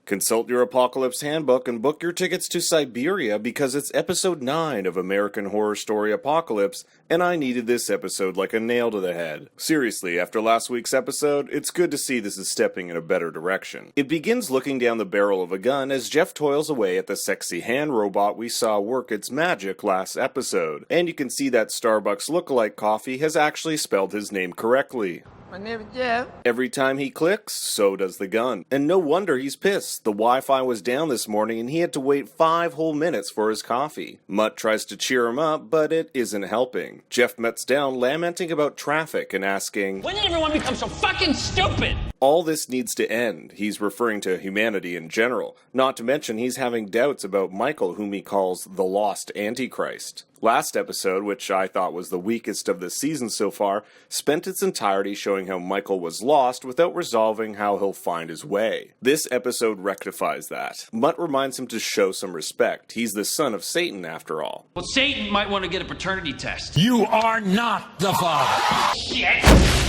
Consult your Apocalypse Handbook and book your tickets to Siberia because it's episode 9 of American Horror Story Apocalypse, and I needed this episode like a nail to the head. Seriously, after last week's episode, it's good to see this is stepping in a better direction. It begins looking down the barrel of a gun as Jeff toils away at the sexy hand robot we saw work its magic last episode, and you can see that Starbucks lookalike coffee has actually spelled his name correctly. My name is Jeff. Every time he clicks, so does the gun. And no wonder he's pissed. The Wi-Fi was down this morning and he had to wait 5 whole minutes for his coffee. Mutt tries to cheer him up, but it isn't helping. Jeff melts down, lamenting about traffic and asking, "When did everyone become so fucking stupid?" All this needs to end. He's referring to humanity in general. Not to mention he's having doubts about Michael, whom he calls the lost Antichrist. Last episode, which I thought was the weakest of the season so far, spent its entirety showing how Michael was lost without resolving how he'll find his way. This episode rectifies that. Mutt reminds him to show some respect. He's the son of Satan, after all. Well, Satan might want to get a paternity test. You are not the father. Shit!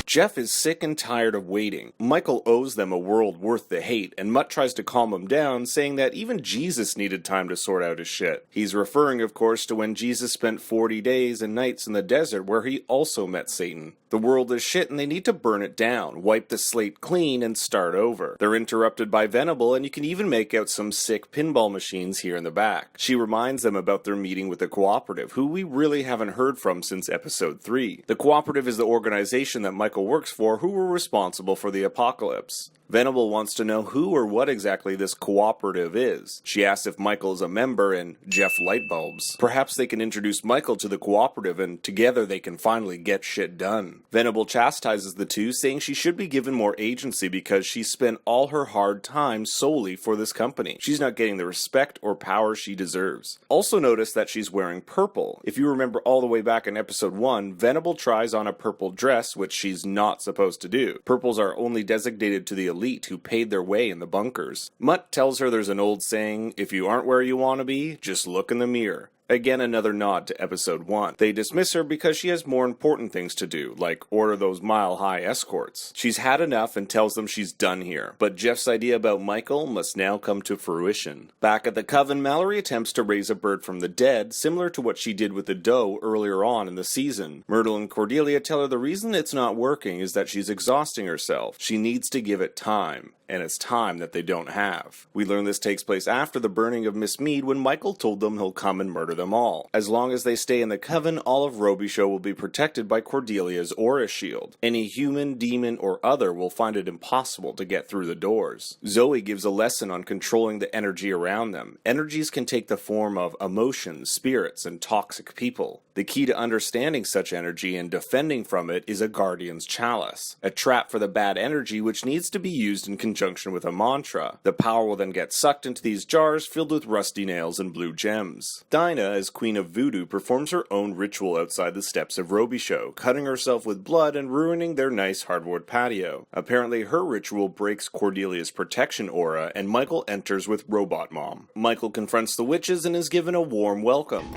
Jeff is sick and tired of waiting. Michael owes them a world worth the hate, and Mutt tries to calm him down, saying that even Jesus needed time to sort out his shit. He's referring, of course, to when Jesus spent 40 days and nights in the desert where he also met Satan. The world is shit and they need to burn it down, wipe the slate clean, and start over. They're interrupted by Venable, and you can even make out some sick pinball machines here in the back. She reminds them about their meeting with the Cooperative, who we really haven't heard from since episode 3. The Cooperative is the organization that Michael works for, who were responsible for the apocalypse. Venable wants to know who or what exactly this cooperative is. She asks if Michael is a member and Jeff lightbulbs. Perhaps they can introduce Michael to the cooperative and together they can finally get shit done. Venable chastises the two, saying she should be given more agency because she spent all her hard time solely for this company. She's not getting the respect or power she deserves. Also notice that she's wearing purple. If you remember all the way back in episode 1, Venable tries on a purple dress, which she's not supposed to do. Purples are only designated to the elite who paid their way in the bunkers. Mutt tells her there's an old saying, if you aren't where you want to be, just look in the mirror. Again, another nod to episode 1. They dismiss her because she has more important things to do, like order those mile-high escorts. She's had enough and tells them she's done here. But Jeff's idea about Michael must now come to fruition. Back at the Coven, Mallory attempts to raise a bird from the dead, similar to what she did with the doe earlier on in the season. Myrtle and Cordelia tell her the reason it's not working is that she's exhausting herself. She needs to give it time. And it's time that they don't have. We learn this takes place after the burning of Miss Mead when Michael told them he'll come and murder them all. As long as they stay in the Coven, all of Robichaux will be protected by Cordelia's aura shield. Any human, demon, or other will find it impossible to get through the doors. Zoe gives a lesson on controlling the energy around them. Energies can take the form of emotions, spirits, and toxic people. The key to understanding such energy and defending from it is a Guardian's Chalice, a trap for the bad energy which needs to be used in conjunction with a mantra. The power will then get sucked into these jars filled with rusty nails and blue gems. Dinah, as Queen of Voodoo, performs her own ritual outside the steps of Robichaux, cutting herself with blood and ruining their nice hardwood patio. Apparently her ritual breaks Cordelia's protection aura, and Michael enters with Robot Mom. Michael confronts the witches and is given a warm welcome.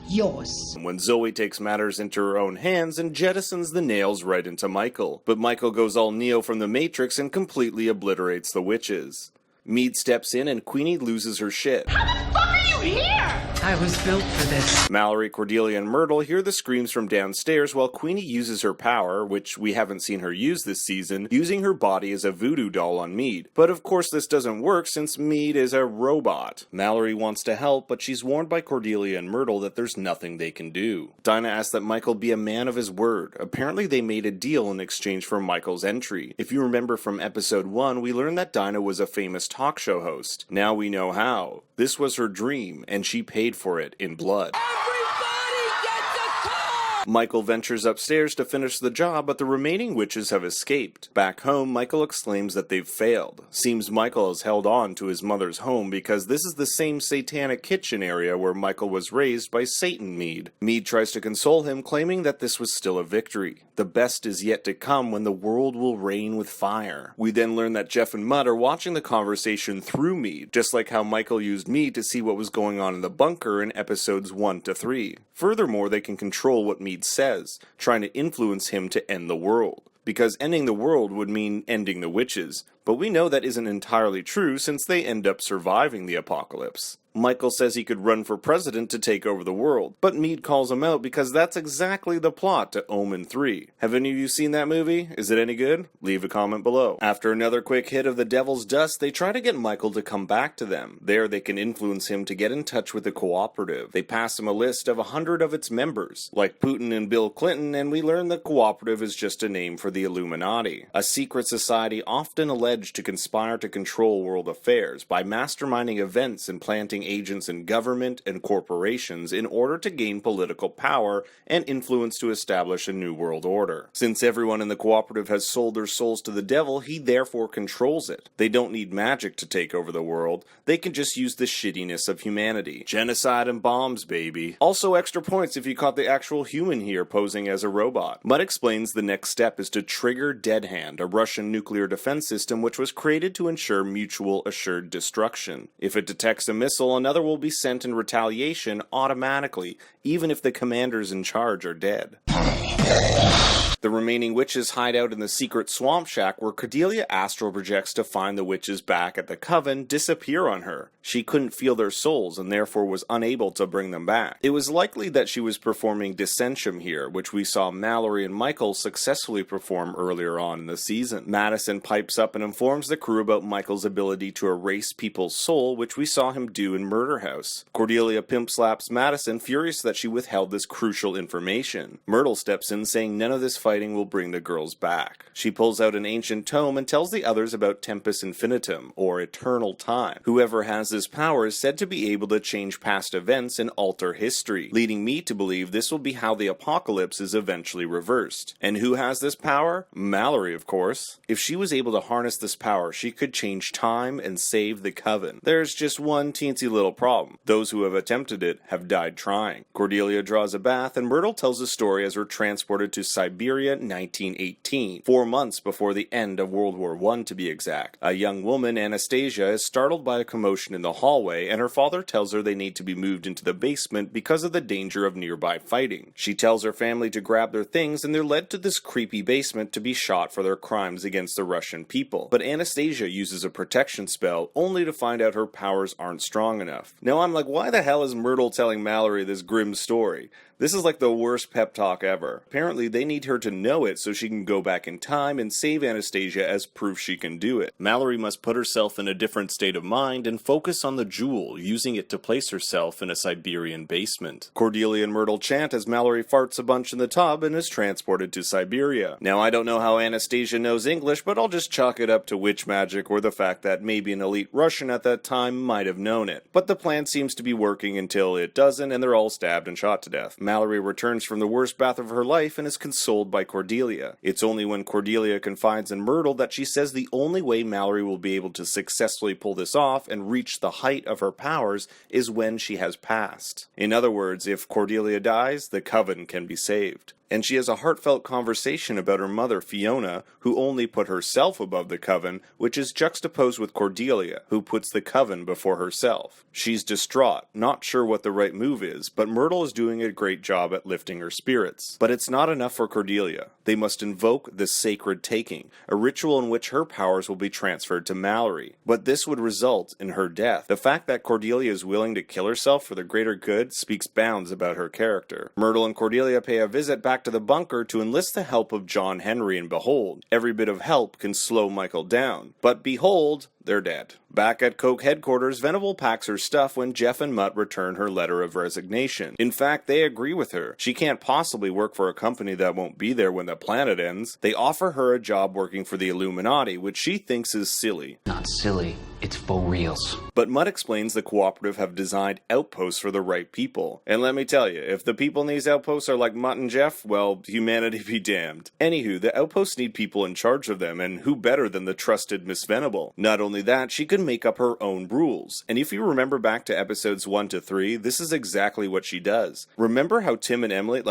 Yours. When Zoe takes matters into her own hands and jettisons the nails right into Michael. But Michael goes all Neo from the Matrix and completely obliterates the witches. Mead steps in and Queenie loses her shit. How the fuck are you here? I was built for this. Mallory, Cordelia, and Myrtle hear the screams from downstairs while Queenie uses her power, which we haven't seen her use this season, using her body as a voodoo doll on Mead. But of course this doesn't work since Mead is a robot. Mallory wants to help, but she's warned by Cordelia and Myrtle that there's nothing they can do. Dinah asks that Michael be a man of his word. Apparently they made a deal in exchange for Michael's entry. If you remember from episode 1, we learned that Dinah was a famous talk show host. Now we know how. This was her dream, and she paid for it in blood. Michael ventures upstairs to finish the job, but the remaining witches have escaped. Back home, Michael exclaims that they've failed. Seems Michael has held on to his mother's home because this is the same satanic kitchen area where Michael was raised by Satan Mead. Mead tries to console him, claiming that this was still a victory. The best is yet to come when the world will reign with fire. We then learn that Jeff and Mutt are watching the conversation through Mead, just like how Michael used Mead to see what was going on in the bunker in episodes 1 to 3. Furthermore, they can control what Mead says, trying to influence him to end the world. because ending the world would mean ending the witches. But we know that isn't entirely true since they end up surviving the apocalypse. Michael says he could run for president to take over the world, but Meade calls him out because that's exactly the plot to Omen 3. Have any of you seen that movie? Is it any good? Leave a comment below. After another quick hit of the Devil's Dust, they try to get Michael to come back to them. There they can influence him to get in touch with the cooperative. They pass him a list of 100 of its members, like Putin and Bill Clinton, and we learn the cooperative is just a name for the Illuminati, a secret society often alleged to conspire to control world affairs by masterminding events and planting agents in government and corporations in order to gain political power and influence to establish a new world order. Since everyone in the cooperative has sold their souls to the devil, he therefore controls it. They don't need magic to take over the world, they can just use the shittiness of humanity. Genocide and bombs, baby. Also extra points if you caught the actual human here posing as a robot. Mutt explains the next step is to trigger Dead Hand, a Russian nuclear defense system which was created to ensure mutual assured destruction. If it detects a missile, another will be sent in retaliation automatically, even if the commanders in charge are dead. The remaining witches hide out in the secret swamp shack where Cordelia astral projects to find the witches back at the coven disappear on her. She couldn't feel their souls and therefore was unable to bring them back. It was likely that she was performing Dissension here, which we saw Mallory and Michael successfully perform earlier on in the season. Madison pipes up and informs the crew about Michael's ability to erase people's soul, which we saw him do in Murder House. Cordelia pimp slaps Madison, furious that she withheld this crucial information. Myrtle steps in, saying none of this fighting will bring the girls back. She pulls out an ancient tome and tells the others about Tempus Infinitum, or Eternal Time. Whoever has this power is said to be able to change past events and alter history, leading me to believe this will be how the apocalypse is eventually reversed. And who has this power? Mallory, of course. If she was able to harness this power, she could change time and save the Coven. There's just one teensy little problem. Those who have attempted it have died trying. Cordelia draws a bath, and Myrtle tells a story as we're transported to Siberia 1918, 4 months before the end of World War I to be exact. A young woman, Anastasia, is startled by a commotion in the hallway, and her father tells her they need to be moved into the basement because of the danger of nearby fighting. She tells her family to grab their things, and they're led to this creepy basement to be shot for their crimes against the Russian people. But Anastasia uses a protection spell, only to find out her powers aren't strong enough. Now I'm like, why the hell is Myrtle telling Mallory this grim story? This is like the worst pep talk ever. Apparently they need her to know it so she can go back in time and save Anastasia as proof she can do it. Mallory must put herself in a different state of mind and focus on the jewel, using it to place herself in a Siberian basement. Cordelia and Myrtle chant as Mallory farts a bunch in the tub and is transported to Siberia. Now I don't know how Anastasia knows English, but I'll just chalk it up to witch magic or the fact that maybe an elite Russian at that time might have known it. But the plan seems to be working until it doesn't, and they're all stabbed and shot to death. Mallory returns from the worst bath of her life and is consoled by Cordelia. It's only when Cordelia confides in Myrtle that she says the only way Mallory will be able to successfully pull this off and reach the height of her powers is when she has passed. In other words, if Cordelia dies, the Coven can be saved. And she has a heartfelt conversation about her mother, Fiona, who only put herself above the Coven, which is juxtaposed with Cordelia, who puts the Coven before herself. She's distraught, not sure what the right move is, but Myrtle is doing a great job at lifting her spirits. But it's not enough for Cordelia. They must invoke the Sacred Taking, a ritual in which her powers will be transferred to Mallory. But this would result in her death. The fact that Cordelia is willing to kill herself for the greater good speaks bounds about her character. Myrtle and Cordelia pay a visit back to the bunker to enlist the help of John Henry, and behold, every bit of help can slow Michael down. But behold, they're dead. Back at Coke headquarters, Venable packs her stuff when Jeff and Mutt return her letter of resignation. In fact, they agree with her. She can't possibly work for a company that won't be there when the planet ends. They offer her a job working for the Illuminati, which she thinks is silly. Not silly, it's for reals. But Mutt explains the cooperative have designed outposts for the right people. And let me tell you, if the people in these outposts are like Mutt and Jeff, well, humanity be damned. Anywho, the outposts need people in charge of them, and who better than the trusted Miss Venable? Not only only that, she could make up her own rules. And if you remember back to episodes 1 to 3, this is exactly what she does. Remember how Tim and Emily,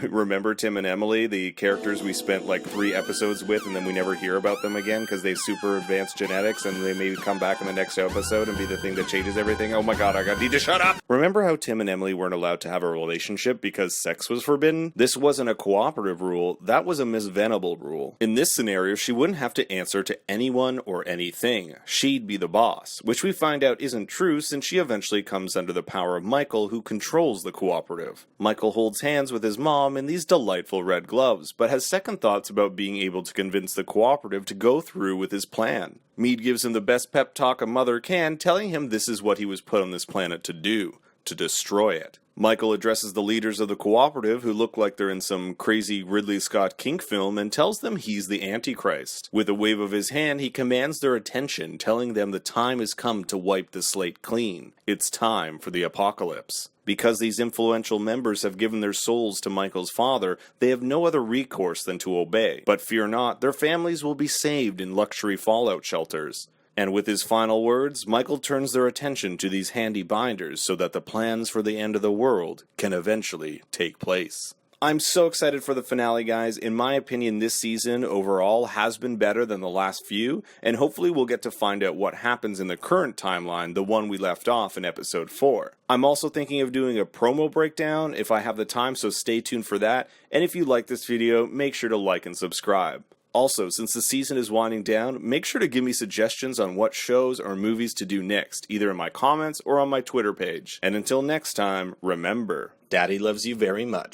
remember Tim and Emily, the characters we spent 3 episodes with and then we never hear about them again because they have super advanced genetics and they may come back in the next episode and be the thing that changes everything? Oh my god, I need to shut up! Remember how Tim and Emily weren't allowed to have a relationship because sex was forbidden? This wasn't a cooperative rule, that was a Miss Venable rule. In this scenario, she wouldn't have to answer to anyone or anything. She'd be the boss, which we find out isn't true since she eventually comes under the power of Michael, who controls the cooperative. Michael holds hands with his mom in these delightful red gloves, but has second thoughts about being able to convince the cooperative to go through with his plan. Meade gives him the best pep talk a mother can, telling him this is what he was put on this planet to do, to destroy it. Michael addresses the leaders of the cooperative, who look like they're in some crazy Ridley Scott kink film, and tells them he's the Antichrist. With a wave of his hand, he commands their attention, telling them the time has come to wipe the slate clean. It's time for the apocalypse. Because these influential members have given their souls to Michael's father, they have no other recourse than to obey. But fear not, their families will be saved in luxury fallout shelters. And with his final words, Michael turns their attention to these handy binders so that the plans for the end of the world can eventually take place. I'm so excited for the finale, guys. In my opinion, this season overall has been better than the last few, and hopefully we'll get to find out what happens in the current timeline, the one we left off in episode 4. I'm also thinking of doing a promo breakdown if I have the time, so stay tuned for that. And if you like this video, make sure to like and subscribe. Also, since the season is winding down, make sure to give me suggestions on what shows or movies to do next, either in my comments or on my Twitter page. And until next time, remember, Daddy loves you very much.